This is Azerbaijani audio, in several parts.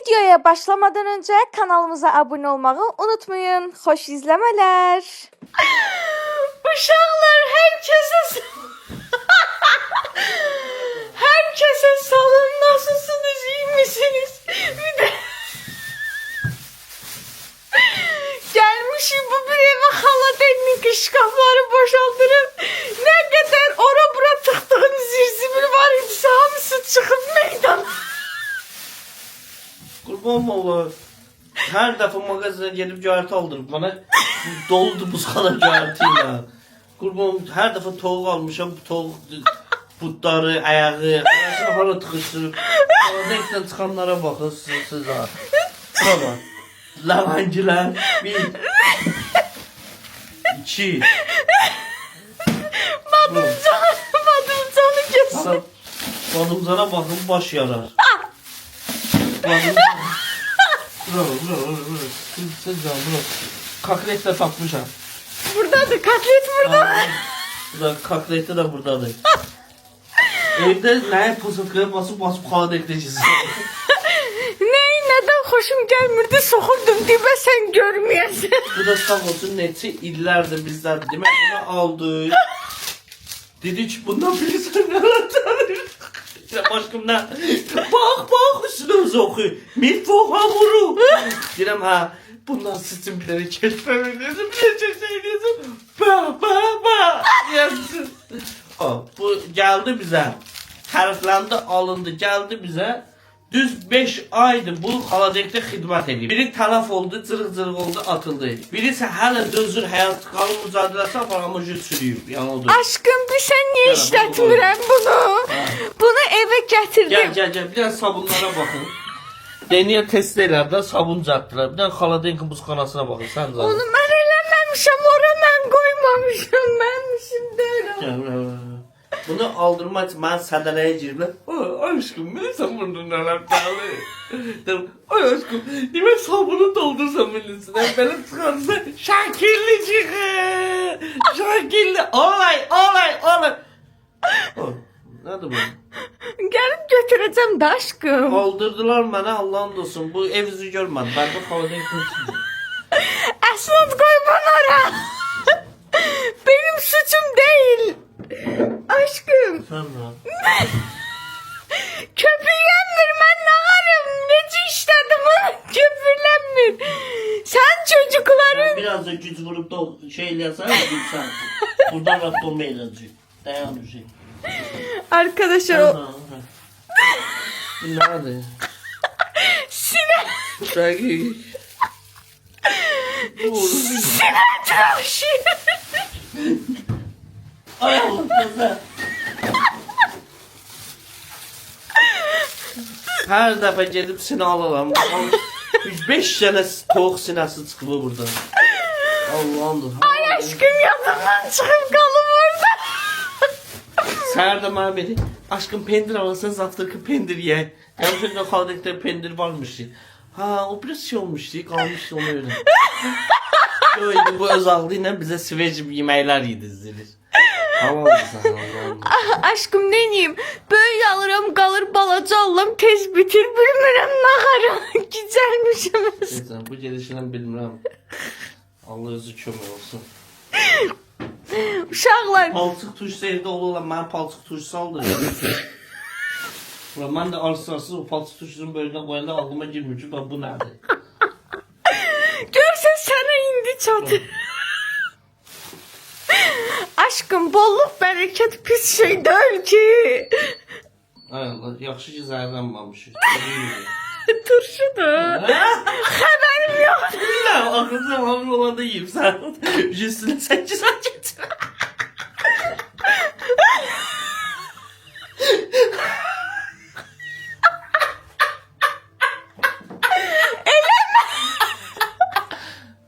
Videoya başlamadan önce kanalımıza abone olmayı unutmayın. Hoş izlemeler. Uşaqlar, herkese salın, nasılsınız, iyi misiniz? Bir de gelmişim bu bir eve, hala teknik şkafları boşaltırım. Ne kadar ora bura tıktığım zirzibir var idi, hamısı çıkıp meydana. Kurban ola. Her defa magazine gelip cahilti aldırıp bana doldu buzxana cahiltiyle. Kurban her defa tavuk almışam, bu tavuk butları, ayağı, arasına hala tıkıştırıp renkten çıkanlara bakın siz ha. Baba, lavancılar, bir, iki. Badımcanı kesin. Badımcana bakın baş yarar. Bravo. Siz de bravo. Kaklet de takmışam. Buradadır, katlet burada. Burada kakleti de buradadır. Evde neye pısıtkaya basıp kalan ekleyeceğiz. Neden hoşum gelmirdi, soxurdum dibə, sen görmeyəsən. Bu da sağ olsun neçə illərdir bizlər demək bunu aldı. Dedik bundan bilirsən nələr tanır. Ya başkım ne? Bak üstünüzü okuyor. Milfok hamuru. Direm ha. Bundan sizin bileri keşfemeliyorsun. Bir de söylüyorsun. Ba. Yazsın. Bu geldi bize. Tariflendi alındı geldi bize. Düz 5 aydır bu haladekte xidmət edir. Biri tələf oldu, cırıq oldu, atıldı. Biri isə hələ dözür, həyat qalın mücadiləsi aparamıcı sürüyüb, yanıldı. Aşkım, bir sen niye işletmirəm bunu? Bunu eve getirdim. Gel, bir tane sabunlara bakın. Deniye test elərdə sabun çatdılar. Bir tane xaladenkin buzxanasına bakın, sen zaten. Onu mən eləməmişəm, ora mən qoymamışam, mənmişim deyil. Gel. Bunu aldırmak için ben sədələyə giriblər. Aşkım, bilirsən burada nələr qalır? Dedim, ay aşkım, demək sabunu doldursan bilirsine. Benim çıxarsa şəkilli çıxır. Şəkilli. Olay. Nədir bu? Gelip götüreceğim de aşkım. Aldırdılar mənə, Allah'ın olsun. Bu ev yüzü görmədi. Ben de xaladenkin Əslat koy bana ora. Benim suçum değil. Aşkım. Sen ne? Köpürlenmir, ben nağarım. Nece işledim onu, köpürlenmir. Sen çocukların... Biraz da güç vurup da şeylesene sen. Buradan rap olmayacak. Dayan bir şey. Arkadaşlar o... Nerede? Sine... Belki. Sine tıraşı. Ay Allah kızı. Her defa gelip seni alalım. 5 tane tavuk sinesi çıkıyor burada. Allah'ım. Ay aşkım, yadımdan çıkıp kalım orada. Səhər də mənə dedi, aşkım pendir alırsan, zavtırkı pendir ye. Gəlmişəm də xaldəkdə pendir varmış. Ha, o biraz şey olmuşdu, qalmışdı onu öyle. Öyle bu öz ağlı ilə bizə svecib yeməklər yedizdirir. Allah'ım. Aşkım, neyim? Böyle alırım, kalır balaca alırım, tez bitir, bilmirəm nağarım. Güzelmişim. Neyse, bu gelişindən bilmirəm. Allah özü kömək olsun. Uşaqlar. Palçıq turşusu evdə olurlar, mənə palçıq turşusu aldı. Mən də arsız o palçıq turşusunu bölünə qoyanda ağlıma girmir ki, bu nədir? Görsən sənə indi çatır. Aşkım, bolluk bereket pis şey değil ki. Ay Allah, yaxşı ki zəhərlənməmişik. Turşudur. Haberim yok. Bilmem, akıllı hamur olanda yiyeyim sen. Üstüne 8 ay getir.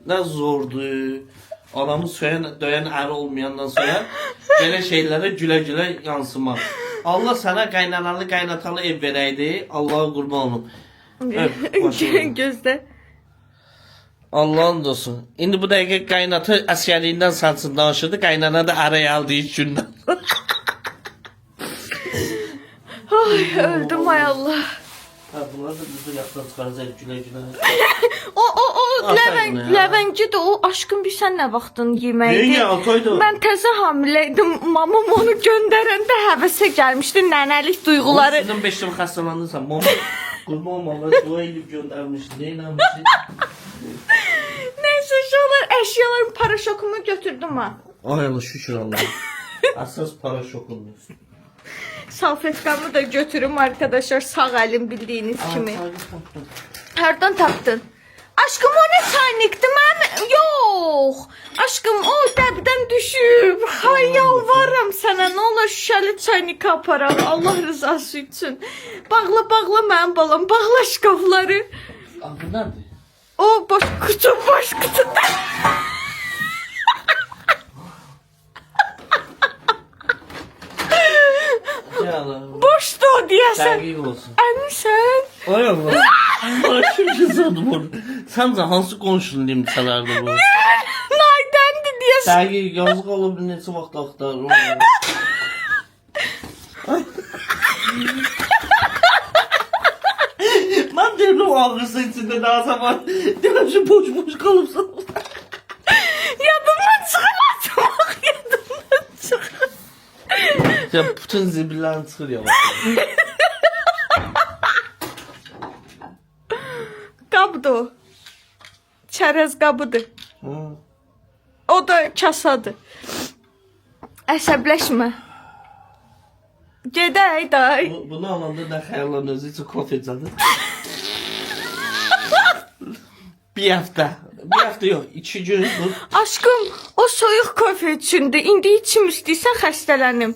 Ne zordu. Adamı döyen er olmayandan sonra böyle şeylere güle yansımak. Allah sana qaynanalı qaynatalı ev verəydi. Allah'a qurban olum. Gözde. Allah'ın olsun. İndi bu dəqiqə qaynatı əsgərliyindən sansın danışırdı. Qaynana da araya aldığı gündən. Ay, öldüm hay Allah. Ha, bunlar da bizi yaxdan çıxaracaq gülə-gülə. O Aferin ya. Ləvəngi də o aşkım bir sən nə vaxtın yeməkdi? Niyə 6 aydır? Mən təzə hamiləydim. Mamam onu göndərəndə həvəsə gəlmişdi. Nənəlik duyğuları. Sizin 5 il xəstələndirsən. Mama, qurban olmalı, dua edib göndərmişdi. Neynəmişdi? Neyse şunlar əşyalarım paraşokumu götürdüm ha. Ay Allah, şükür Allah. Əsas para şokundur. Salfetkamı da götürüm arkadaşlar. Sağ əlim bildiyiniz kimi. Hardan tapdın? Aşkım o ne çaynikti mən? Yox. Aşkım o dəbdən düşüb. Hay yalvarıram sənə. Nə olur şüşəli çaynik aparaq. Allah rızası üçün. Bağla mənim balam. Bağla şkafları. Bu nədir? O boş kutu. Boşdu o deyəsən. Dəqiq olsun. Əmisən. Ay Allah. Başım kızardı bunu. Səncə hansı qonşunun limçələrdir bu? Naydəndir deyəsən. Dəqiq, yazıq olub neçə vaxt axtarır. Mən deyirəm o ağrısı içində daha zaman. Deyirəm ki boş qalıbsan. Yadımdan çıxmaz. Yadımdan çıxır. Ya bütün zibillərini çıxır yavaş. Qabdır o. Çərəz qabıdır. O da kasadır. Əsəbləşmə. Gedək day. Bunu alanda da xəyallan özü üçün kofe içədir. Bir həftə yox, 2 gün bu. Aşkım, o soyuq kofe üçündür. İndi içim istəyirsən xəstələnim.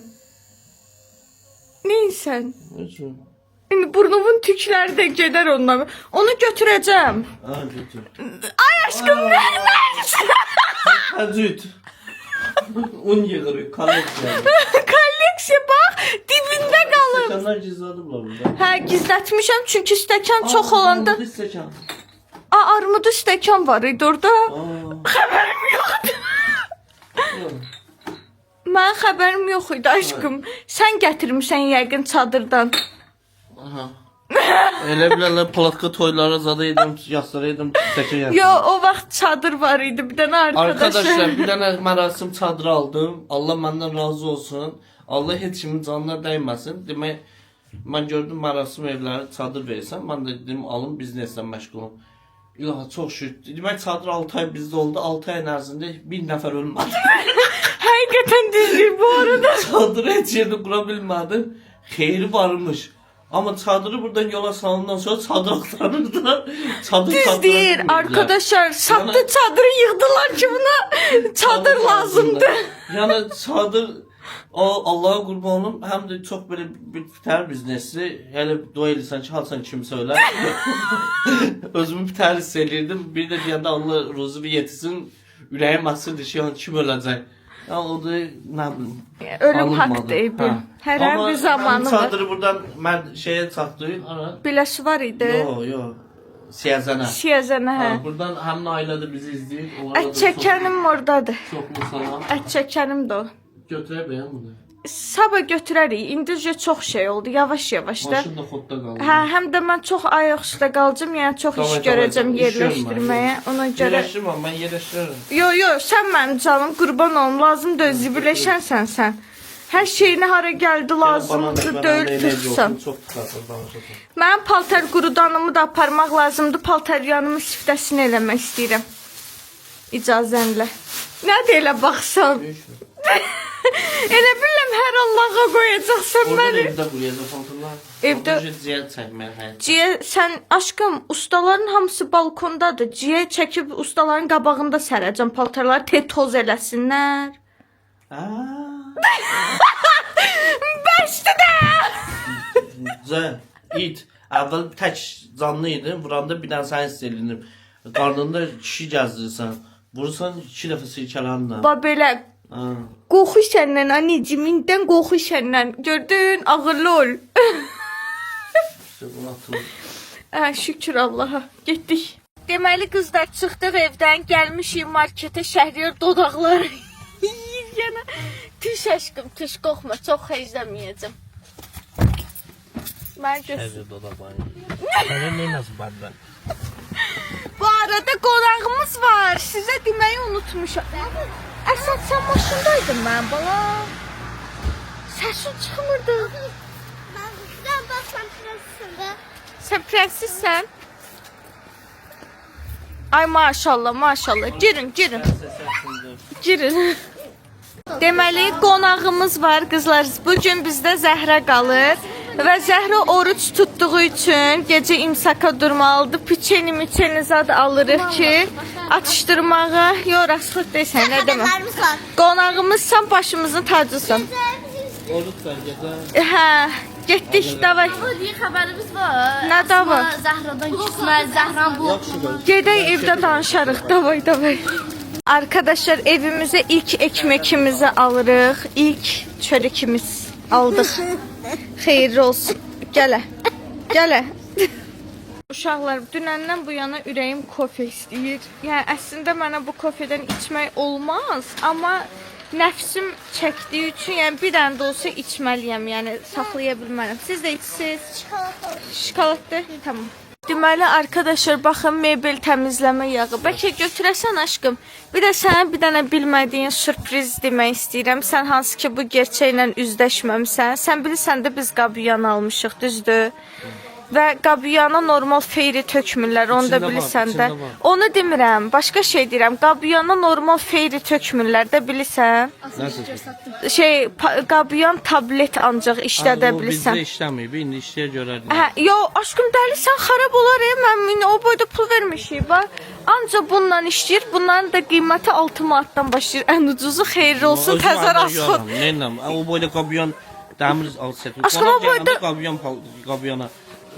Neysən? Üçün. İndi burnumun tükləri də gedər ondan. Onu götürəcəm. Ha, götür. Ay aşkım, verməyəcəm. Həcüt. Un yığırıq, kolleksiya. Kolleksiya bax, dibində qalıb. Stəkanlar gizladıblar burada. Hə, gizlətmişəm çünki stəkan çox olanda. Armudlu stəkan. Armudu stəkan var idi orada. Xəbərim yoxdur. Mən xəbərim yox idi aşkım. Sən gətirmisən yəqin çadırdan. Aha. Elə bilərlər palatka toylara zada edim, yaslara edim, stəkan yaptım. Yo, o vaxt çadır var idi bir dənə Arkadaşlar arkadaşlar. bir dənə mərasim çadırı aldım. Allah məndən razı olsun. Allah heç kimin canına dəyməsin. Demək, mən gördüm mərasim evləri çadır verirsən. Mən də dedim alım bizneslə məşğulum. İlahi çox şükür. Demək çadır 6 ay bizdə oldu. 6 ayın ərzində 1000 nəfər ölmədi. Həqiqətən düzdür bu arada. Çadırı heç yerdə qura bilmədim. Xeyri varmış. Ama çadırı buradan yola salından sonra çadır aktarırdı. Çadır Düz deyir arkadaşlar. Sattı çadırı yığdılar ki buna çadır lazımdı. Yani çadır Allah'a kurban olum. Hem de çok böyle biter biznesi. Hele dua edirsən ki, halsan kim söyler. Özümü biter hisselirdim. Bir de diyende Allah ruzumu yetirsin. Ürəyim açırdı ki, kim öləcək. Ya o da ne bileyim. Ölüm haqqdır Eyüp'üm. Hər bir zamanı var. Çadırı buradan mən şeye çatdı. Biləsi var idi. Yo. Siyazana. Siyazana hə. Buradan hem ailə də bizi izləyir. Ət çəkənim oradadır. Çox salam. Ət çəkənim də o. Götürə bəyəm bunu. Sabah götürərik. İndicə çox şey oldu. Yavaş-yavaş da. Maşın da xodda qaldı. Hə, həm də mən çox ayaq üstə qalacağım. Yəni çox iş görəcəm yerləşdirməyə. Ona görə Yerləşdirməm, mən yerləşdirərəm. Yo, sən mənim canım, qurban olum. Lazımdır zibiləşənsən sən. Hər şeyini hara gəldi lazımdır, döyül tutsan. Çox tıxasın, danışasın. Mənim paltar qurudanımı da aparmaq lazımdır. Paltaryanımın siftəsini eləmək istəyirəm. İcazənlə. Nədir elə baxsan? Elə biləm hər Allaha qoyacaqsan Orada da məni. evdə qoyacaq paltarlar. Evdə- Orada ciğer çəkmək həyat. Ciyə, sən aşkım, ustaların hamısı balkondadır. Ciyə çəkib ustaların qabağında sərəcəm paltarları toz eləsinlər. Bəsdir də! Güzel. İt. Əvvəl tək canlı idi. Vuranda bir dənə sən hiss elinir. Qarnında kişi gəzdirirsən. Vurursan 2 dəfə silkələnlə. Ba belə qorxu səndən anneciğimindən qorxu səndən. Gördün, ağırlı ol. İşte bunu atılır. Şükür Allaha. Getdik. Deməli qızlar çıxdıq evdən, gəlmişik marketə, Şəhriyar dodaqları yeyir yenə. Tüş aşkım, tüş qorxma, çox xeyzləməyəcəm. Mən göz. Həzir doda bayı. Sənin nə nasıl baddan? Bu arada qonağımız var. Sizə deməyi unutmuşam. Əsad sən maşındaydın mən bala. Səsin çıxmırdı. Ben basam sırasında. Sən prensessən. Ay maşallah, maşallah. Girin, girin. Girin. Deməli, qonağımız var qızlar. Bugün bizdə Zəhra qalır. Və Zəhra oruç tutduğu üçün gecə imsaka durmalıdır. Piçeni zad alırıq ki, atışdırmağa. Yo, rasxod deysən, nə deməm. Haberimiz var. Qonağımızsan, başımızın tacısan. Oruç var gecə. Hə, getdik, davay. Bu diye haberimiz var. Nə dava? Zahradan küsmez, Zahran bu. Gedək evdə danışarıq, davay. Arkadaşlar evimizə ilk ekmekimizi alırıq. İlk çörəkimiz aldıq. Xeyirli olsun. Gələ. Uşaqlar, dünəndən bu yana ürəyim kofe istəyir. Yəni əslində mənə bu kofedən içmək olmaz, amma nəfsim çəkdiyi üçün, yəni bir dənə də olsa içməliyəm, yəni saxlaya bilmərəm. Siz də içsiniz. Şokoladdır. Tamam. Deməli arkadaşlar, baxın mebel təmizləmə yağı. Bəlkə götürəsən aşkım. Bir də sənə bir dənə bilmədiyin sürpriz demək istəyirəm. Sən hansı ki bu gerçəklə üzləşməmsən. Sən bilirsən də biz qabiyan almışıq, düzdür? Və qabiyana normal feyri tökmürlər, onu da bilirsən də. Onu demirəm, başqa şey deyirəm. Qabiyana normal feyri tökmürlər də bilirsən. Qabiyan tablet ancaq işlədə bilirsən. Bizdə işləməyib, indi işləyə görərdim. Hə, yo, aşkım dəlisən, xarab olar mən o boyda pul vermişik, bax. Ancaq bununla işləyir, bunların da qiyməti 6 manatdan başlayır. Ən ucuzu xeyirli olsun, təzə rasxod. Nəylə? O boyda qabiyan dəmir alsaq. Aşkım, o boyda qabiyana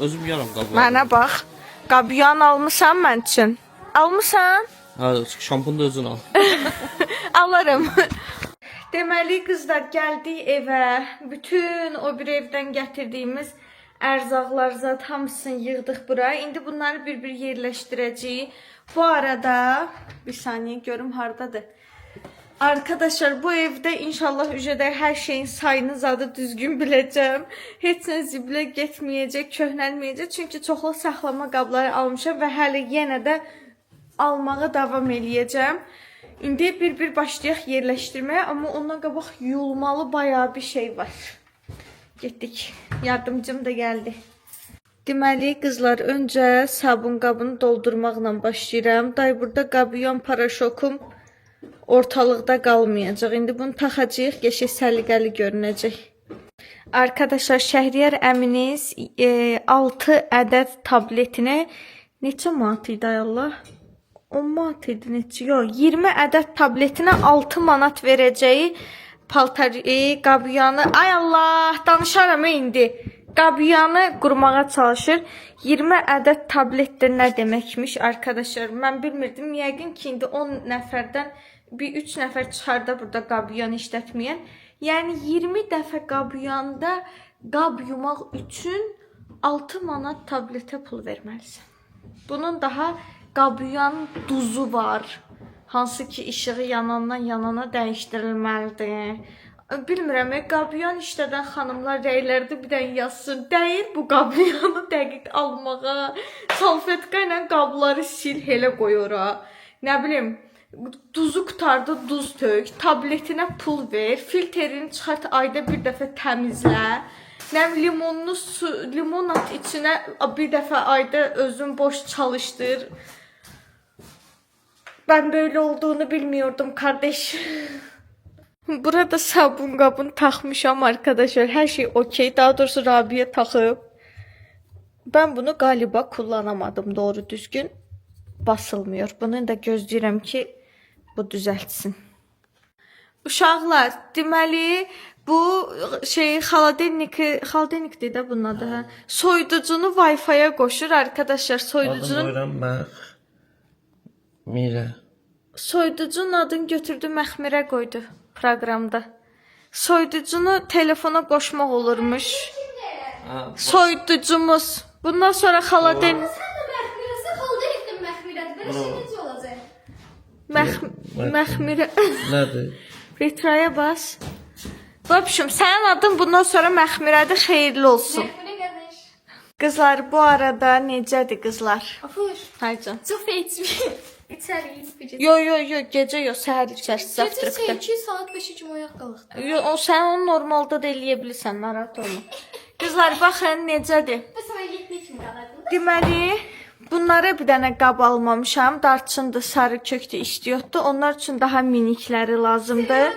özüm yaram qabiyan. Mənə bax, qabiyan almısan mən üçün. Almısan? Ha, şampun da özün al. Alarım. Deməli qızlar, gəldik evə. Bütün o bir evdən gətirdiyimiz ərzaqlar zat hamısını yığdıq bura. İndi bunları bir-bir yerləşdirəcəyik. Bu arada bir saniyə görüm hardadır. Arkadaşlar, bu evdə inşallah ücədə hər şeyin sayını zadı düzgün biləcəm. Heç nə zibilə getməyəcək, köhnəlməyəcək. Çünki çoxlu saxlama qabları almışam və hələ yenə də almağa davam eləyəcəm. İndi bir-bir başlayaq yerləşdirməyə, amma ondan qabaq yuyulmalı bayağı bir şey var. Getdik. Yardımcım da gəldi. Deməli, qızlar, öncə sabun qabını doldurmaqla başlayıram. Day burada qabiyon paraşokum ortalıqda qalmayacaq. İndi bunu taxacağıq, qəşəng səliqəli görünəcək. Arkadaşlar, Şəhriyar əminiz 6 ədəd tabletinə neçə manat idi ay Allah? 10 manat idi neçə? Yox, 20 ədəd tabletinə 6 manat verəcəyi qabiyanı. Ay Allah, danışaram indi. Qabiyanı qurmağa çalışır. 20 ədəd tabletdə nə deməkmiş arkadaşlar? Mən bilmirdim. Yəqin ki, indi 10 nəfərdən bir 3 nəfər çıxarda burada qabiyan işlətməyən. Yəni 20 dəfə qabiyanda qab yumaq üçün 6 manat tabletə pul verməlisən. Bunun daha qabiyan duzu var. Hansı ki işığı yanandan yanana dəyişdirilməlidir. Bilmirəm, qabiyan işlədən xanımlar rəylərdə bir dən yazsın. Dəyir bu qabiyanı dəqiq almağa. Salfetka ilə qabları sil, elə qoy ora. Nə bilim, duzu qutarda duz tök, tabletinə pul ver, filtrini çıxart, ayda bir dəfə təmizlə. Nə limonlu su, limonat içinə bir dəfə ayda özün boş çalışdır. Ben böyle olduğunu bilmiyordum kardeş. Burada sabun qabını taxmışam arkadaşlar. Hər şey okey. Daha doğrusu Rabia taxıb. Ben bunu galiba kullanamadım doğru düzgün. Basılmıyor. Bunu da gözləyirəm ki bu düzəltsin. Uşaqlar, deməli bu xaladenikdir də bunun adı. Hə. Soyuducunu Wi-Fi-yə qoşur arkadaşlar. Soyuducunun Mira. Soyuducunun adını götürdü, məxmirə qoydu proqramda. Soyuducunu telefona qoşmaq olurmuş. Soyuducumuz. Bundan sonra xaladenik məxmirə Nədir? retraya bas. Vəbşüm, sənin adın bundan sonra məxmirədir, xeyirli olsun. Məxmirə qardaş. Qızlar, bu arada necədir qızlar? Afur. Haycan. Çok içmiş. İçeriyiz. Yo, gecə yo, səhər içərsiz Gece avtırıqda. 2 saat 5 kimi oyaq qalıq. Yo, sən onu normalda da eləyə bilirsən, narahat olma. Qızlar, baxın necədir. Bu sana 7 kimi qalırdın. Deməli, bunlara bir dənə qab almamışam. Darçındır, sarı kökdür, istiyotdur. Onlar üçün daha minikləri lazımdır.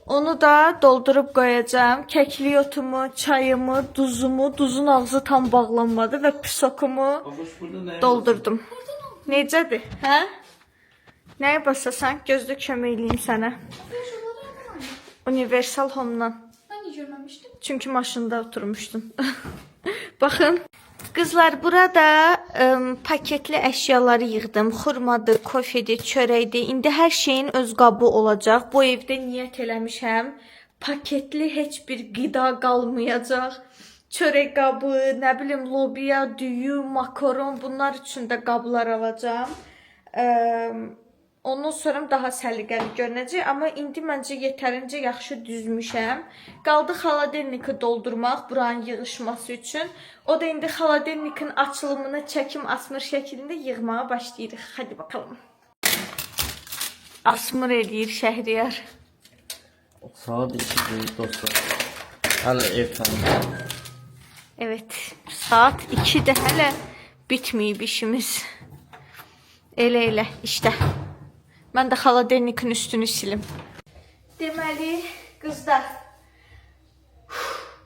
Onu da doldurup koyacağım. Kekli otumu, çayımı, duzumu, duzun ağzı tam bağlanmadı və pisokumu Babuş burada ne? doldurdum. Necədir? Hə? Nəyə basasan? Gözlə kömək eləyim sənə. Universal Home-dan. Ben hiç görmemiştim. Çünki maşında oturmuşdun. Baxın. Qızlar, burada paketli əşyaları yığdım. Xurmadır, kofedir, çörəkdir. İndi hər şeyin öz qabı olacaq. Bu evdə niyyət eləmişəm. Paketli heç bir qida qalmayacaq. Çörək qabı, nə bilim, lobiya, düyü, makaron, bunlar üçün də qablar alacağam. Ondan sonra daha səliqəli görünəcək, amma indi məncə yetərincə yaxşı düzmüşəm. Qaldı xaladelniki doldurmaq buranın yığışması üçün. O da indi xaladelnikin açılımını çəkim asmır şəklində yığmağa başlayırıq. Hadi bakalım. Asmır eləyir Şəhriyar. Saat 2 dostlar. Hala ev tanıdım. Evet, saat 2'de hələ bitməyib işimiz. Elə işte. Mən də xaladelnikin üstünü silim. Deməli, qızlar,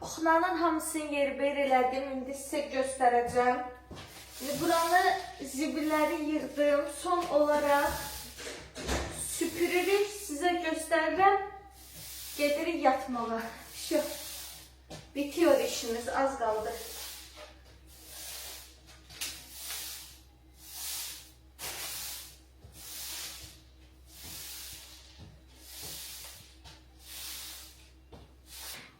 kuxnanın hamısını yerbəyer elədim. İndi sizə göstərəcəm. Buranı, zibilləri yığdım. Son olaraq süpürürük, sizə göstərirəm. Gedirik yatmağa. Bitiyor işimiz, az kaldı.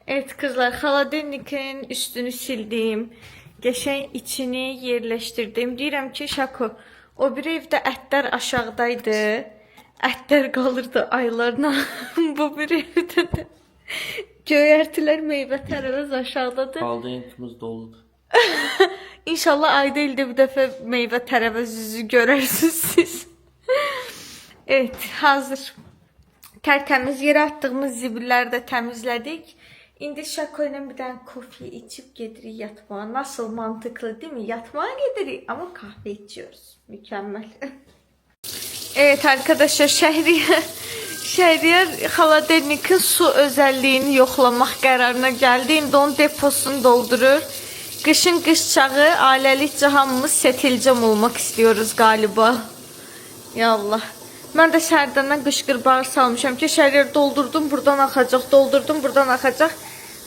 Evet kızlar, xaladelnikin üstünü sildim. Geçen içini yerleştirdim. Deyirəm ki, Şako, o bir evdə ətlər aşağıdaydı. Ətlər qalırdı aylarına. Bu bir evdə də göyərtilər, meyvə tərəvəz aşağıdadır. Xaladelnikimiz doludur. İnşallah ayda ildə bir dəfə meyvə tərəvəz yüzü görərsiniz siz. Evet, hazır. Tertemiz yere attığımız zibilləri də təmizlədik. İndi Şako ilə bir dənə kofe içip gedirik yatmağa. Nasıl mantıklı değil mi? Yatmağa gedirik ama kahve içiyoruz. Mükemmel. Evet arkadaşlar, Şəhriyar xaladelnikin su özelliğini yoxlamaq qərarına gəldi. İndi onun deposunu doldurur. Qışın qış çağı ailəlikcə hamımız setilcəm olmaq istiyoruz galiba. Ya Allah. Mən də sərdən qışqırbağı salmışam ki, Şəhriyar doldurdum, buradan axacaq, doldurdum, buradan axacaq.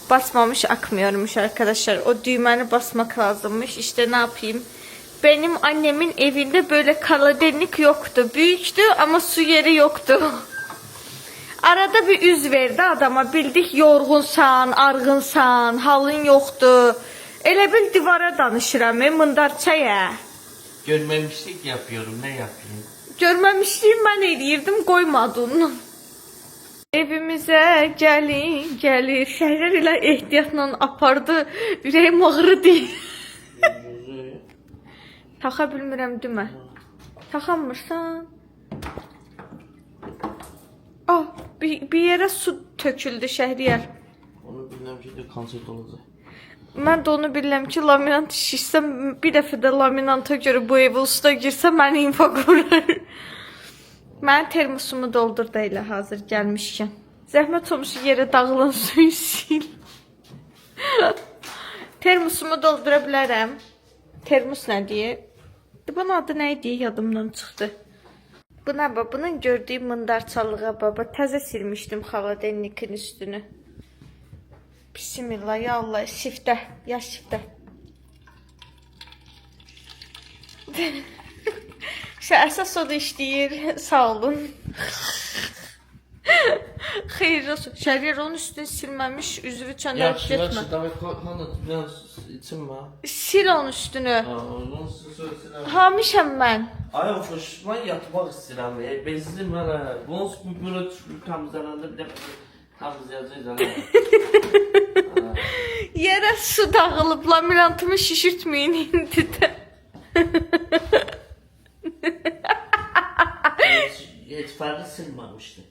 Basmamış, akmıyormuş arkadaşlar. O düğməni basmak lazımmış. İşte ne yapayım? Benim annemin evinde böyle xaladelnik yoktu. Büyüktü ama su yeri yoktu. Arada bir üz verdi adama. Bildik yorğunsan, arğınsan, halın yoktu. Elə bil divara danışıram, mındarçaya. Görmemişlik yapıyorum, ne yapayım? Görməmişliyim mən eləyirdim, qoymadın. Evimize gelir. Şəhər ilə ehtiyatla apardı. Ürəyim ağrı deyil. Taxa bilmirəm demə. Taxamırsan. Bir yere su töküldü Şəhriyar. Onu bilmem ki de konsept olacak. Mən də onu bilirəm ki, laminant şişsəm, bir dəfə də laminanta görə bu evə usta girsə, məni info qurar. Mən termosumu doldur da elə hazır gəlmişkən. Zəhmət olmuş yerə dağılan suyu sil. Termosumu doldura bilərəm. Termos nə deyir? Bunun adı nə idi? Yadımdan çıxdı. Buna bax, bunun gördüyüm mındarçalığa baba. Təzə silmişdim xaladelnikin üstünü. Bismillah, ya Allah, şiftə, ya şiftə. Əsas o da işləyir, sağ olun. Xeyir olsun. Şəhriyar onun üstünü silməmiş, üzvü çöndərib getmə. Yaxşı, davay kanat, biraz içim var. Sil onun üstünü. Onu söylesinler. Hamişəm mən. Ay hoş, ben yatmak istedim. Bezdim hala. Bunu böyle temizlenende bir de temizleyeceğiz hala. Yerə su dağılıb, laminantımı şişirtməyin indi də. Heç fərqi silməmişdi.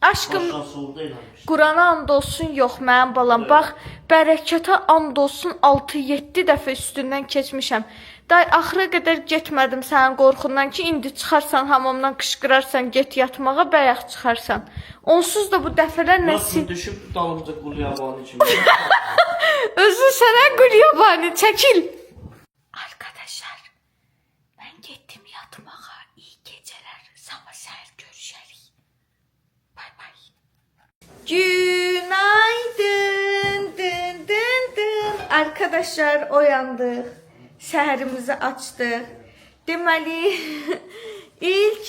Aşkım, Başdan solda eləmişdi. Qurana and olsun, yox mənim balam. Bax, bərəkətə and olsun 6-7 dəfə üstündən keçmişəm. Day axıra qədər getmədim sənin qorxundan ki, indi çıxarsan hamamdan qışqırarsan, get yatmağa, bəyək çıxarsan. Onsuz da bu dəfələr Nasıl düşüb dalımca qul yabanı kimi. Özü sənə qul yabanı, çəkil. Arkadaşlar, mən getdim yatmağa. İyi gecələr. Sabah səhər görüşərik. Bay bay. Günaydın. Dın dın dın. Arkadaşlar oyandıq. Səhərimizi açdıq. Deməli, ilk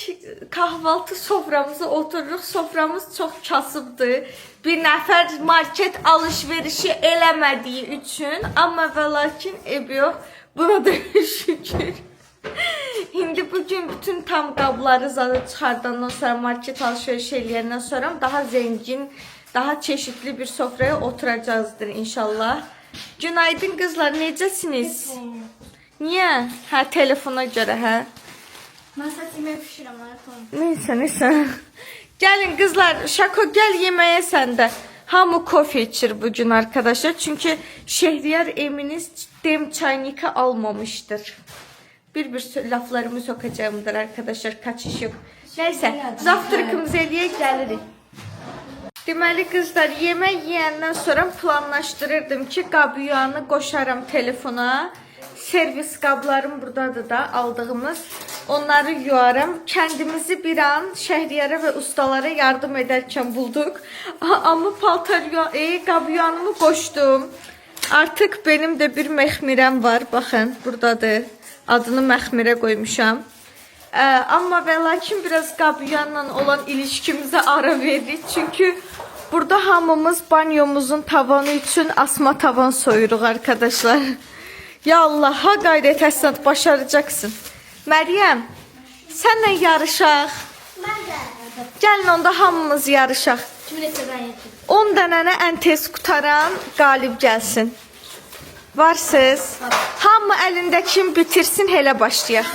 kahvaltı soframıza otururuq. Soframız çox kasıbdır. Bir nəfər market alışverişi eləmədiyi üçün. Amma və lakin ev yox. Buna da şükür. İndi bugün bütün tam qabları zadı çıxardandan sonra, market alışveriş eləyəndən sonra daha zengin, daha çeşitli bir sofraya oturacağızdır inşallah. Günaydın qızlar, necəsiniz? Niyə? Hə, telefona görə, hə? Mən saçımı pişirəm, tamam. Neysə. Gəlin qızlar, Şako gəl yeməyə səndə. Hamı kofe içir bugün arkadaşlar. Çünkü Şehriyar eminiz dem çaynika almamıştır. Bir laflarımı sokacağımdır arkadaşlar. Kaçış yok. Neyse, zavtrakımızı eləyək gəlirik. Deməli qızlar, yemək yeyəndən sonra planlaşdırırdım ki, qabiyyanı qoşaram telefona. Servis qablarım buradadır da aldığımız. Onları yuarım. Kendimizi bir an Şehriyara ve ustalara yardım ederken bulduk. Amma qabiyyanımı qoşdum. Artık benim de bir məxmirəm var. Baxın, buradadır. Adını məxmirə qoymuşam. Amma və lakin biraz qabiyyanla olan ilişkimize ara verdik. Çünkü burada hamımız banyomuzun tavanı için asma tavan soyuruq arkadaşlar. Ya Allah, ha qayrət əsnad başaracaksın. Məryəm, sənlə yarışaq. Mən də. Gəlin onda hamımız yarışaq. Kimin etədən yetim? 10 dənəni ən tez qutaran qalib gəlsin. Varsız? Hamı əlindəkini bitirsin, elə başlayaq.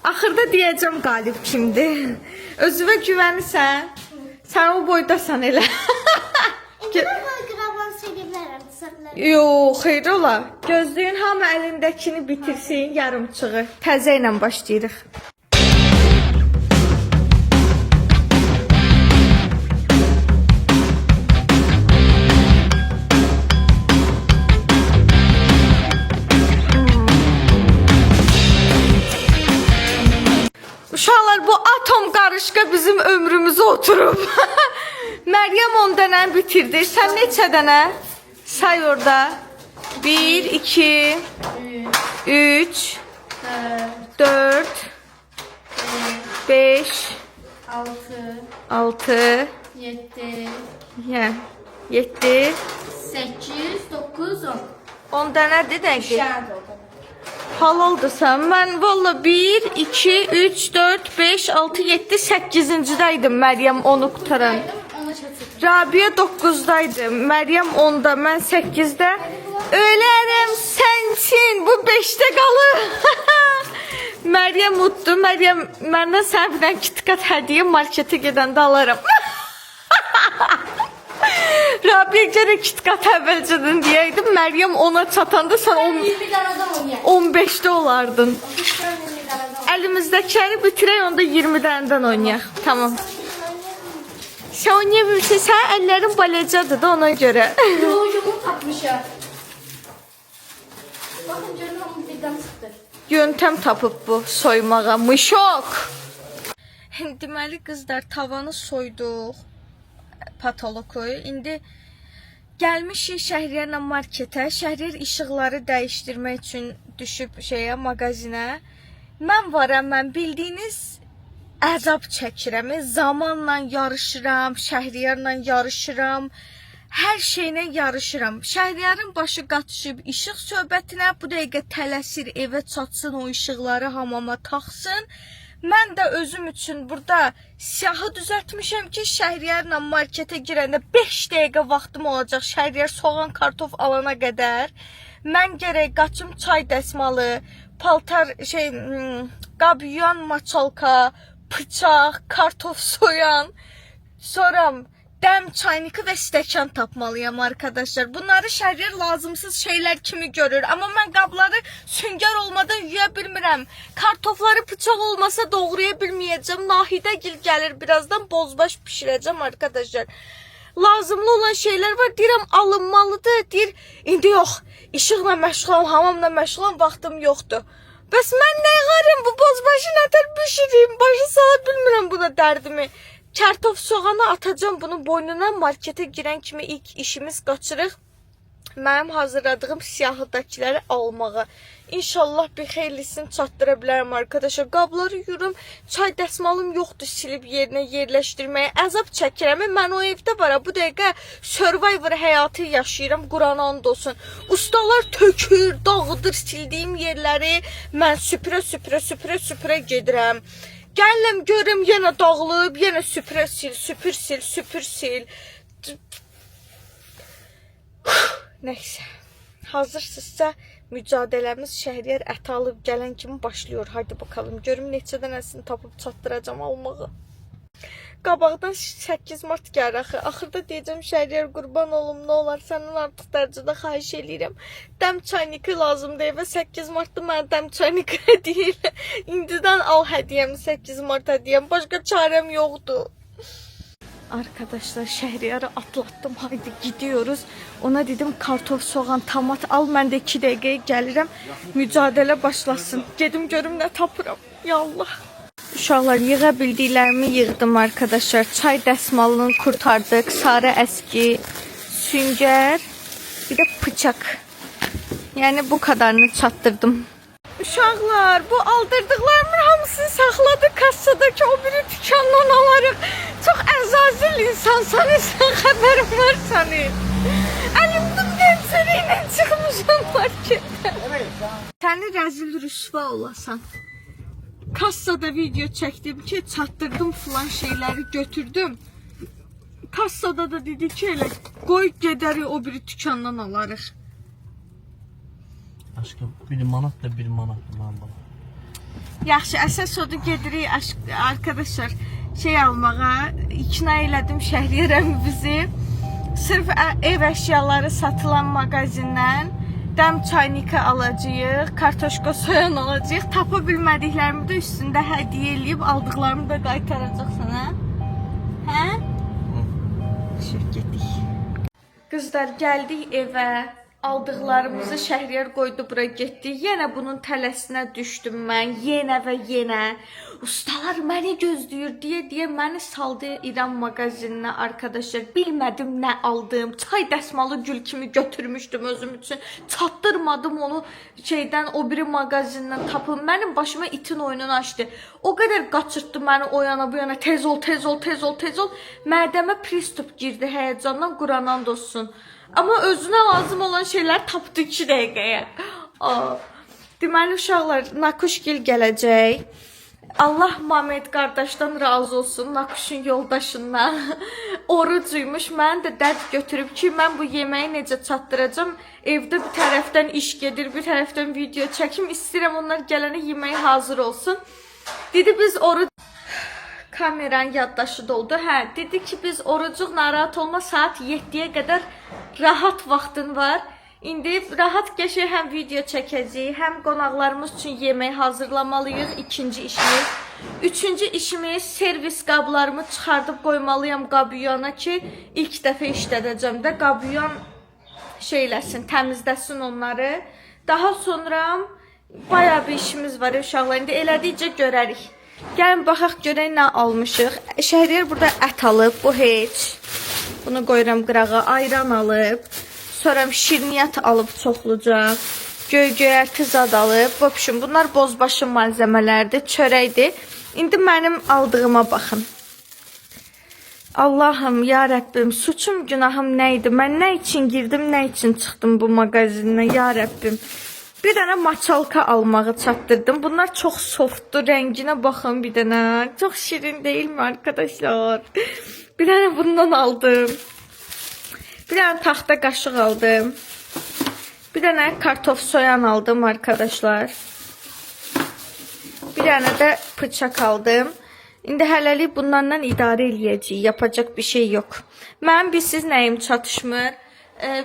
Axırda deyəcəm qalib kimdir. Özünə güvənirsən? Sən o boydasan elə. Yox, xeyr ola. Gözləyin, hamı əlindəkini bitirsin, yarımçığı. Təzə ilə başlayırıq. Uşaqlar, bu atom qarışqa bizim ömrümüzə oturub. Məryəm 10 dənə bitirdi. Sən neçə dənə? Say orada. 1, 2, 3, 4, 5, 6, 7, 7, 8, 9, 10. 10 dənədir dəqiq. Şəhər oldu. Halaldısan. Mən valla 1, 2, 3, 4, 5, 6, 7, 8-cidəydim Məryəm 10'u qutaran. Ona çatır. Rabia 9'daydı. Məryəm 10'da, mən 8'də. Ölərəm sənsin, bu 5'də qalır. Məryəm utdu. Məryəm, məndən səhvdən KitKat hədiyyə markete gedəndə alaram. Rabia gene KitKat əvvəlcədən deyəydim. Məryəm 10'a çatanda sən 20 dənədən oynayaq. 15'də olardın. 20 dənədən. Əlimizdəkiləri bitirək, onda 20 dənədən oynayaq. Tamam. Sən oynayabilirsin, sən əllərin balacadır da ona görə. Yolcumu tapmışam. Bakın görün hamı birdən çıxdı. Yöntem tapıb bu soymağa. Mışok. Deməli qızlar, tavanı soyduq. Patoloku. İndi gəlmişik Şəhriyarla marketə. Şəhriyar işıqları dəyişdirmək üçün düşüb mağazinə. Mən varam, mən bildiyiniz əzab çəkirəm. Zamanla yarışıram, Şəhriyarla yarışıram. Hər şeylə yarışıram. Şəhriyarın başı qatışıb işıq söhbətinə, bu dəqiqə tələsir evə çatsın, o işıqları hamama taxsın. Mən də özüm üçün burada siyahı düzəltmişəm ki, Şəhriyarla marketə girəndə 5 dəqiqə vaxtım olacaq. Şəhriyar soğan, kartof alana qədər. Mən gərək qaçım çay dəsmalı, paltar qab yuyan maçalka, bıçaq, kartof soyan, sonra dəm çaynıqı və stəkan tapmalıyam arkadaşlar. Bunları Şəhriyar lazımsız şeylər kimi görür. Amma mən qabları süngər olmadan yuya bilmirəm. Kartofları bıçaq olmasa doğraya bilməyəcəm. Nahidəgil gəlir birazdan, bozbaş pişirəcəm arkadaşlar. Lazımlı olan şeylər var. Deyirəm alınmalıdır. Deyir indi yox. İşıqla məşğulam, hamamla məşğulam, vaxtım yoxdur. Bəs mən nə qarım bu bozbaşı nətər pişireyim? Başı sala bilmirəm buna dərdimi. Kartof soğanı atacağım bunun boynuna, markete girən kimi ilk işimiz qaçırıq. Mənim hazırladığım siyahıdakiləri almağa. İnşallah bir xeyirlisini çatdıra bilərəm arkadaşlar. Qabları yuyurum, çay dəsmalım yoxdur silib yerinə yerləşdirməyə. Əzab çəkirəm. Mən o evdə var, bu dəqiqə Survivor həyatı yaşayıram, Qurana and olsun. Ustalar tökür, dağıdır sildiyim yerləri. Mən süpürə gedirəm. Gələm görüm yenə dağılıb, yenə süpür sil. Neyse. Hazırsızsa mücadiləmiz Şəhriyar ət alıb gələn kimi başlıyor. Haydi bakalım. Görüm neçə dənəsini tapıb çatdıracam almağı. Qabaqdan 8 mart gəlir axı. Axırda deyəcəm Şəhriyar qurban olum, nə olar səndən artıq dərəcədə xahiş eləyirəm. Dəm çayniqı lazımdır və 8 martda mənə dəm çayniqı hədiyyə elə. İndidən al hədiyyəmi, 8 mart hədiyyəm. Başqa çarəm yoxdur. Arkadaşlar Şəhriyarı atlattım. Haydi gidiyoruz. Ona dedim kartof, soğan, tomat al. Mən də 2 dəqiqəyə gəlirəm. Mücadilə başlasın. Gedim görüm nə tapıram. Ya Allah. Uşaqlar yığa bildiklərimi yığdım arkadaşlar. Çay dəsmalını kurtardıq. Sarı əski, süngər, bir də bıçaq. Yəni bu kadarını çatdırdım. Uşaqlar bu aldırdıqlarımın hamısını saxladı kassadakı o biri dükandan alarıq. Çox əzazil insansan, sən xəbərin var sənin. Əlimdən gəncəri ilə çıxmışam marketdə. Səni rəzil rüsva olasan. Kassada video çəkdim ki, çatdırdım filan şeyləri götürdüm. Kassada da dedi ki, elə qoy gedərik o biri dükandan alarıq. Aşkım 1 manat da 1 manat mən bana. Yaxşı, əsas odur gedirik arkadaşlar şey almağa. İkna elədim Şəhriyar bizi. Sırf ev əşyaları satılan mağazindən dəm çayniqı alacağıq, kartoşka soyan alacağıq. Tapa bilmədiklərimi də üstündə hədiyyə eləyib aldıqlarımı da qaytaracaq sənə. Hə? Şirketdik. Qızlar gəldik evə. Aldıqlarımızı Şəhriyar qoydu bura getdi. Yenə bunun tələsinə düşdüm mən. Yenə və yenə. Ustalar məni gözləyir deyə məni saldı İran mağazininə arkadaşlar. Bilmədim nə aldım. Çay dəsmalı gül kimi götürmüşdüm özüm üçün. Çatdırmadım onu şeydən o biri mağazindən tapım. Mənim başıma itin oyununu açdı. O qədər qaçırtdı məni o yana bu yana. Tez ol. Mədəmə pristup girdi həyəcandan, Qurana and olsun. Amma özünə lazım olan şeylər tapdı 2 dəqiqəyə. Deməli uşaqlar, Nakuşgil gələcək. Allah Mamed qardaşdan razı olsun, Nakuşun yoldaşından. Orucuymuş, mən də dərd götürüb ki, mən bu yeməyi necə çatdıracam. Evdə bir tərəfdən iş gedir, bir tərəfdən video çəkim. İstəyirəm onlar gələnə yeməyi hazır olsun. Dedi biz oruc... Kameranın yaddaşı doldu. Hə, dedi ki biz orucuq, narahat olma, saat 7-yə qədər rahat vaxtın var. İndi rahat qəşəng həm video çəkəcəyik, həm qonaqlarımız üçün yemək hazırlamalıyıq. 2-ci işimiz. 3-cü işimiz servis qablarımı çıxardıb qoymalıyam qabuyana ki, ilk dəfə işlədəcəm də qabuyan şeyləsin, təmizləsin onları. Daha sonra bayağı bir işimiz var uşaqlar. İndi elədikcə görərik. Gəlin baxaq görək nə almışıq. Şəhriyar burada ət alıb, bu heç. Bunu qoyuram qırağa, ayran alıb. Sonra şirniyyat alıb çoxluca. Göy-göyərti zad alıb. Vəbşim, bunlar bozbaşı malzəmələrdir, çörəkdir. İndi mənim aldığıma baxın. Allahım, ya Rəbbim, suçum, günahım nə idi? Mən nə üçün girdim, nə üçün çıxdım bu mağazindən, ya Rəbbim. Bir dənə maçalka almağı çatdırdım. Bunlar çox softdur. Rənginə baxın bir dənə. Çox şirin deyilmi arkadaşlar? Bir dənə bundan aldım. Bir dənə taxta qaşıq aldım. Bir dənə kartof soyan aldım arkadaşlar. Bir dənə də bıçaq aldım. İndi hələlik bunlarla idarə eləyəcəyik. Yapacaq bir şey yox. Mənim bilsiz nəyim çatışmır.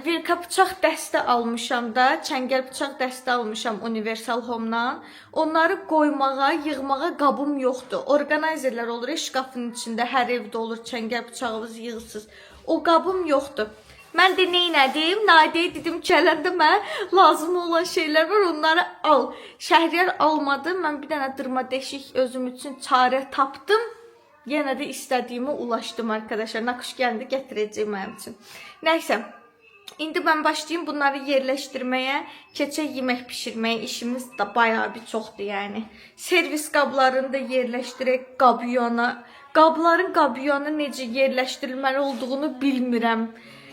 Vilka bıçaq dəstə almışam da. Çəngəl bıçaq dəstə almışam Universal Home-dan. Onları qoymağa, yığmağa qabım yoxdur. Orqanayzerlər olur şkafın içində. Hər evdə olur çəngəl bıçağınız yığırsınız. O qabım yoxdur. Mən də neynədim? Nadiyə dedim gələndə mən lazım olan şeylər var, onları al. Şəhriyar almadım. Mən bir dənə dırma deşik özüm üçün çarə tapdım. Yenə də istədiyimə ulaşdım arkadaşlar. Nakış gəldi gətirəcəyim mənim üçün. Nəysə. İndi mən başlayayım bunları yerləşdirməyə. Keçək yemək pişirməyə. İşimiz də bayağı bir çoxdur yəni. Servis qablarını da yerləşdirək qabiyona. Qabların qabiyona necə yerləşdirilməli olduğunu bilmirəm.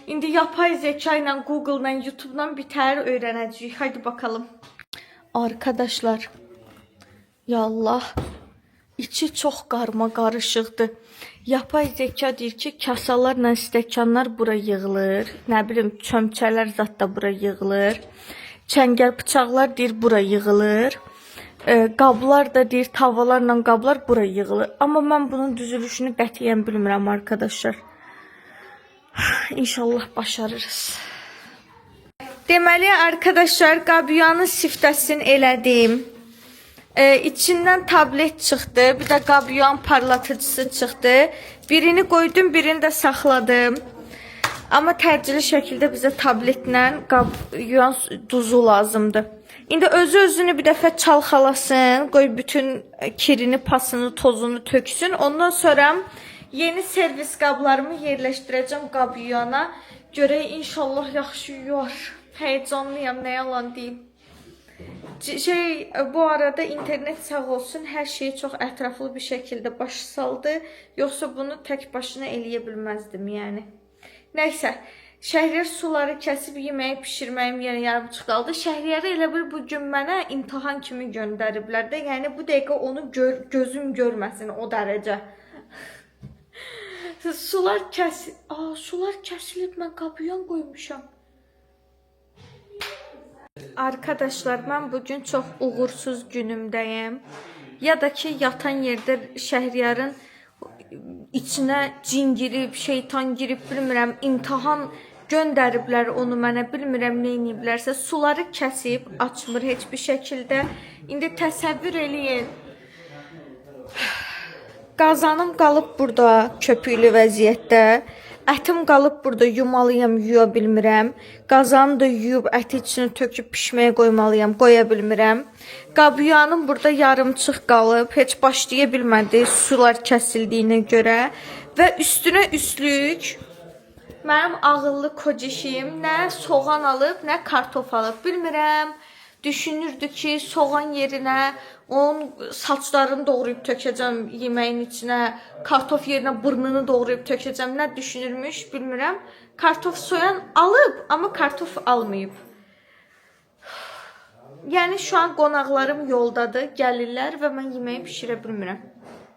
İndi yapay zeka ilə, Google ilə, YouTube ilə bitər öyrənəcəyik. Haydi bakalım. Arkadaşlar. Yallah. İçi çox qarma qarışıqdır. Yapay zeka deyir ki, kasalarla stəkanlar bura yığılır. Nə bilim, çömçələr zat da bura yığılır. Çəngəl bıçaqlar deyir bura yığılır. Qablar da deyir, tavalarla qablar bura yığılır. Amma mən bunun düzülüşünü qətiyyən bilmirəm arkadaşlar. İnşallah başarırız. Deməli arkadaşlar, qabiyanın siftəsini elədim. İçindən tablet çıxdı. Bir də qabiyan parlatıcısı çıxdı. Birini qoydum, birini də saxladım. Amma təcili şəkildə bizə tabletlə qabiyan duzu lazımdır. İndi özünü bir dəfə çalxalasın. Qoy bütün kirini, pasını, tozunu töksün. Ondan sonra yeni servis qablarımı yerləşdirəcəm qabiyana. Görək inşallah yaxşı yuvar. Heyecanlıyam, nə yalan deyim. Bu arada internet sağ olsun, hər şeyi çox ətraflı bir şəkildə başı saldı. Yoxsa bunu tək başına eləyə bilməzdim yəni. Nəysə, Şəhriyar suları kəsib yeməyi pişirməyim yenə yarımçıq qaldı. Şəhriyarı elə bir bugün mənə imtahan kimi göndəriblər də. Yəni bu dəqiqə onu gözüm görməsin o dərəcə. Sular kəsilib, mən qabiyan qoymuşam. Arkadaşlar, mən bugün çox uğursuz günümdəyim. Ya da ki, yatan yerdə Şəhriyarın içinə cin girib, şeytan girib, bilmirəm, imtahan göndəriblər onu mənə, bilmirəm nə ediblərsə. Suları kəsib, açmır heç bir şəkildə. İndi təsəvvür eləyin. Qazanım qalıb burada köpüklü vəziyyətdə. Ətim qalıb burada yumalıyam, yuya bilmirəm. Qazanı da yuyub əti içine töküb pişməyə qoymalıyam, qoya bilmirəm. Qabiyanım burada yarımçıq qalıb, heç başlaya bilmədi sular kəsildiyinə görə. Və üstünə üstlük mənim ağıllı kocişim nə soğan alıb, nə kartof alıb, bilmirəm. Düşünürdü ki, soğan yerinə onun saçlarını doğrayıb tökəcəm yeməyin içinə, kartof yerinə burnunu doğrayıb tökəcəm. Nə düşünürmüş, bilmirəm. Kartof soyan alıb, amma kartof almayıb. Yəni şu an qonaqlarım yoldadır, gəlirlər və mən yeməyi pişirə bilmirəm.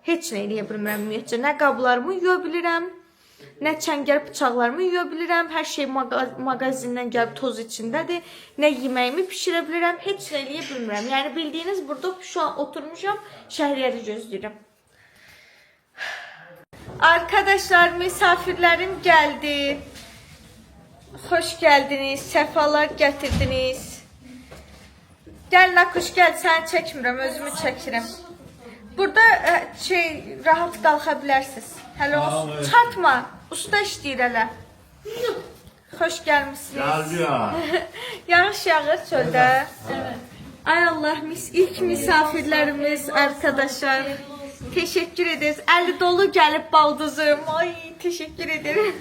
Heç nə eləyə bilmirəm ümumiyyətcə. Nə qablarımı yuya bilirəm, nə çəngəl bıçaqlarımı yuya bilirəm. Hər şey mağazindən gəlib toz içindədir. Nə yeməyimi pişirə bilirəm, heç nə eləyə bilmirəm. Yəni bildiyiniz burada şu an oturmuşam, Şəhriyarı gözləyirəm. Arkadaşlar, misafirlərim gəldi. Xoş gəldiniz, səfalar gətirdiniz. Gəl Nakuş, gəl, səni çəkmirəm, özümü çəkirəm. Burada rahat qalxa bilərsiniz. Hələ olsun. Çatma. Usta işləyir hələ. Xoş gəlmişsiniz. Yağış yağır çöldə. Ay Allah, ilk misafirlərimiz arkadaşlar. Teşekkür ederiz. Əli dolu gəlib baldızım. Ay, teşekkür ederim.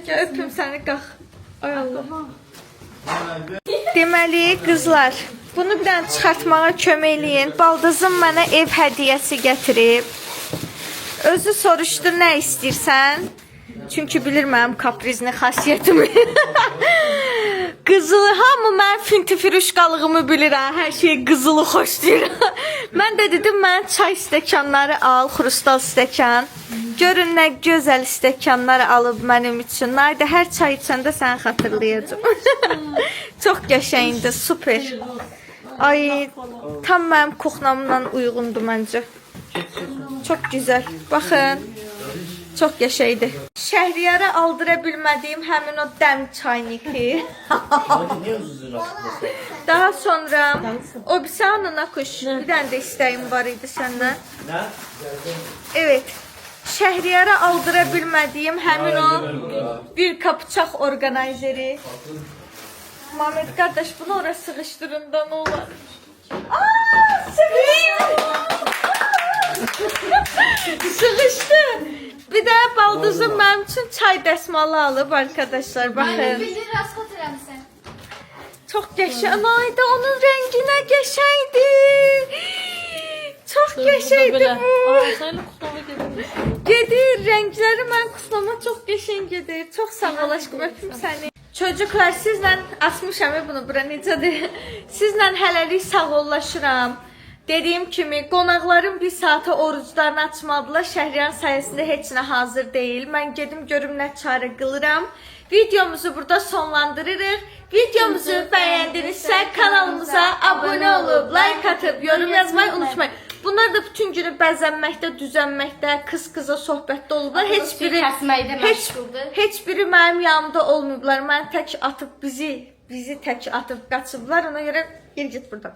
Gəl öpüm səni, qalx. Ay Allah. Deməli, qızlar, bunu bir dənə çıxartmağa kömək eləyin. Baldızım mənə ev hədiyyəsi gətirib. Özü soruşdu, nə istəyirsən? Çünki bilir mənim kaprizli xasiyyətimi. Qızılı hamı mən fintifiruşqalığımı bilir ha. Hər şey qızılı xoşlayır. Mən də dedim mən çay stəkanları al, xrustal stəkan. Görün nə gözəl stəkanlar alıb mənim üçün. Nayda hər çay içəndə səni xatırlayacağam. Çox qəşəngdir, super. Ay, tam mənim kuxnamla uyğundur məncə. Çox gözəl. Baxın. Çox qəşəngdir. Şəhriyara aldıra bilmədiyim həmin o dəm çayniki. Hadi niye uzun rastlasın? Daha sonra o bir saniye kuş. Bir tane de isteğim var idi senden. Ne? Evet. Şəhriyara aldıra bilmədiyim həmin o bir kapçaq orqanayzeri. Mehmet qardaş bunu oraya sıkıştırın da ne olur. Aa, sıkıştı. Sıkıştı. Bir de baldızım benim için çay dəsmalı alıb arkadaşlar. Bakın. Bilir raskat eləmisən. Çok qəşəng. Ayda onun rənginə qəşəngdi. Çox qəşəngdi bu. Gedir, rəngləri mən kuslama çox qəşəng gedir. Çox sağ ol aşkım, öpüm səni. Çocuklar, sizlə asmışam bunu bura necədir? Sizlə hələlik sağollaşıram. Dediyim kimi, qonaqlarım bir saata oruclarını açmadılar. Şəhriyar sayəsində heç nə hazır deyil. Mən gedim görüm nə çarə qılıram. Videomuzu burada sonlandırırıq. Videomuzu bəyəndinizsə kanalımıza abunə olub, like atıb, yorum yazmayı unutmayın. Bunlar da bütün günü bəzənməkdə, düzənməkdə, qız-qıza söhbətdə olublar. Heç biri mənim yanımda olmayıblar. Mən tək atıb bizi tək atıb qaçıblar. Ona görə geri git buradan.